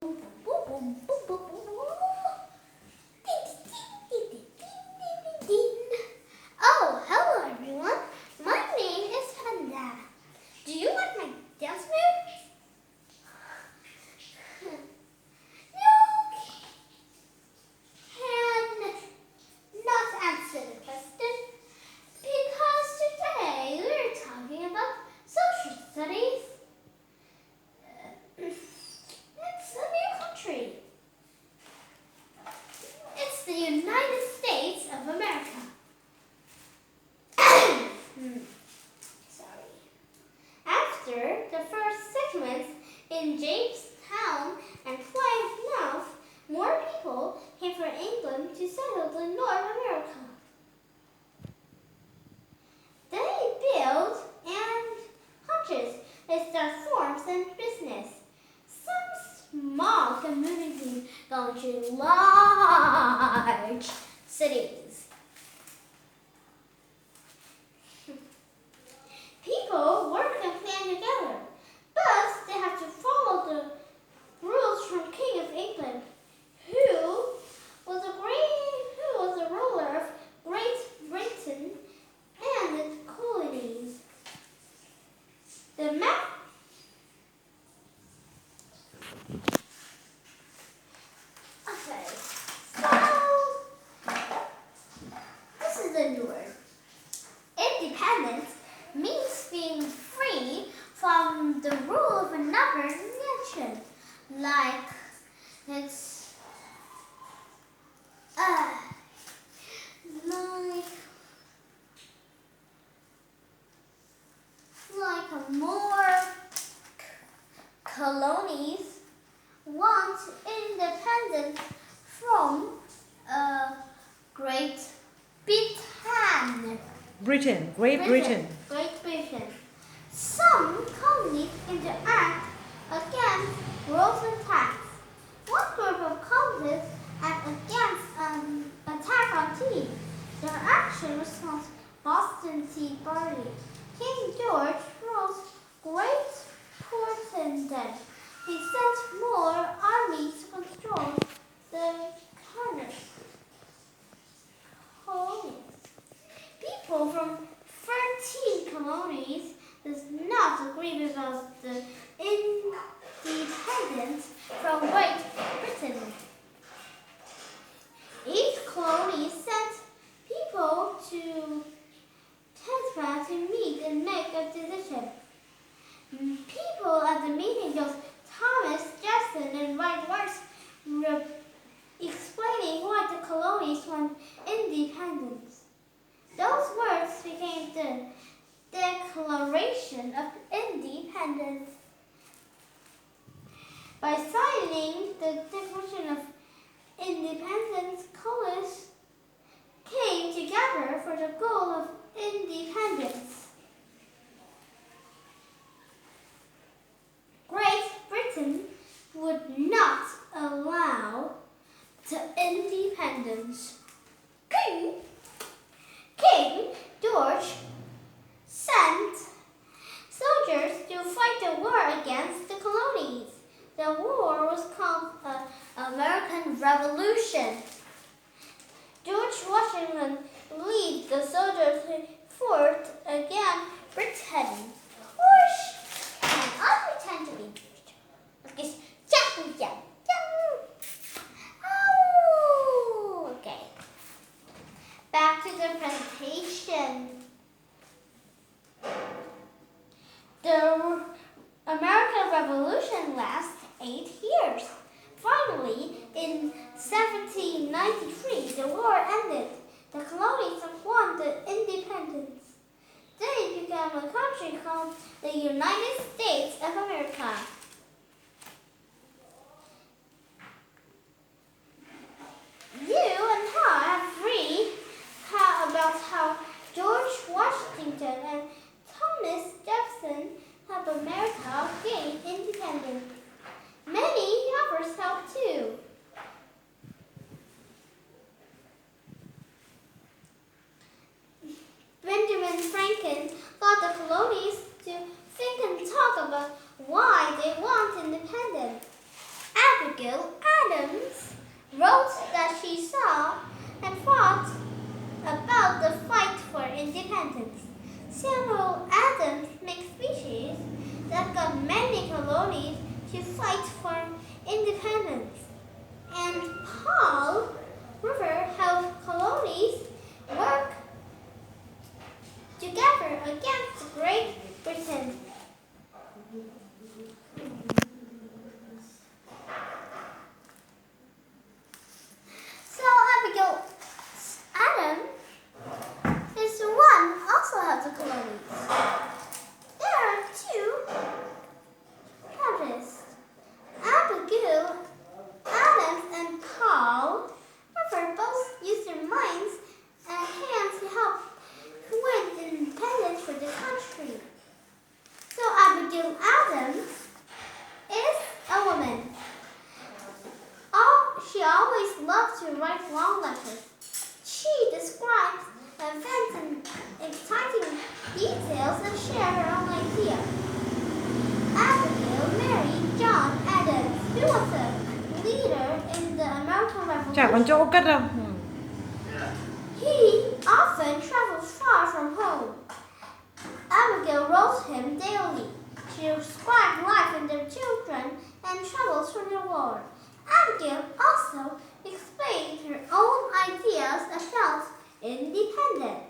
Oh, hello everyone. My name is Panda. Do you like my dance move? You cannot answer the question because today we're talking about social studies. It's a new country. It's the United States of America. Sorry. After the first settlements in Jamestown and Plymouth, more people came from England to settle in North America. They built and hunted. They started farms and business. Some small communities going to large cities. People work and plan together, but they have to follow the rules from King of England, who was a ruler of Great Britain and its colonies. The map. Okay, so this is the new word. Independence means being free from the rule of another nation. Like it's like more colonies want independence from Great Great Britain. Great Britain. Some colonies interact against rules and tax. One group of colonies act against an attack on tea. Their action was called Boston Tea Party. King George was Great Britain then. He sent more armies to control the colonies. People from 13 colonies does not agree about the independence from Great Britain. Each colony sent people to Tasmania to meet and make a decision. People at the meeting of Thomas Jefferson and Wright were explaining why the colonies want independence. Those words became the Declaration of Independence. By signing the Declaration of Independence, colonies came together for the goal of independence. Great Britain would not allow the independence. King George sent soldiers to fight the war against the colonies. The war was called the American Revolution. George Washington led the soldiers who fought against Britain. And I'll pretend to be British. Okay. Back to the presentation. The American Revolution lasted 8 years. Finally, in 1793, the war ended. The colonies won the independence. They became a country called the United States of America. You and I have read about how George Washington and Thomas Jefferson helped America gain independence. Many others helped too. Benjamin Franklin got the colonies to think and talk about why they Abigail Adams wrote that she saw and fought about the fight for independence. Samuel Adams makes speeches that got many colonies to fight for independence. And Paul Revere helped colonies work together against Great Britain. So Abigail Adams is the one also helped the colonies. There are two protests. Abigail Adams and Paul Revere both used their minds and hands to help win independence for the country. So Abigail Adams is a woman. She always loved to write long letters. She describes events and exciting details and shared her own ideas. Abigail married John Adams, who was a leader in the American Chả còn Revolution. chỗ cất đâu. He often traveled far from home. Abigail wrote him daily. She described life and their children and travels through the world. Abigail also explained her own ideas about independence.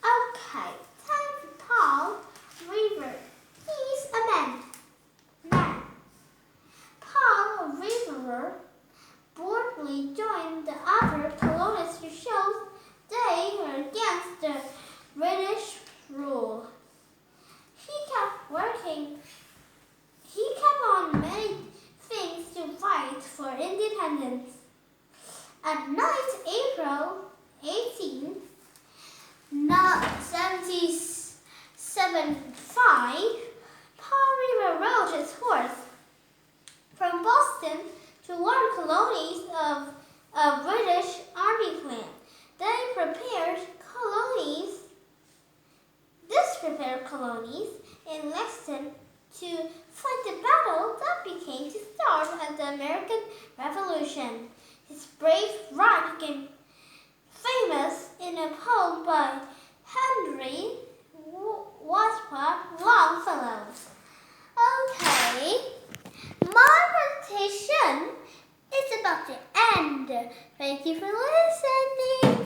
Okay, time for Paul Revere. He's a man. Paul Revere boldly joined the other colonists to show they were against the British rule. He kept working. He kept on many things to fight for independence. At night, April 18, 1775, Paul Revere rode his horse from Boston to warn colonies of a British army plan. They prepared colonies in Lexington to fight the battle that became the start of the American Revolution. His brave ride became famous in a poem by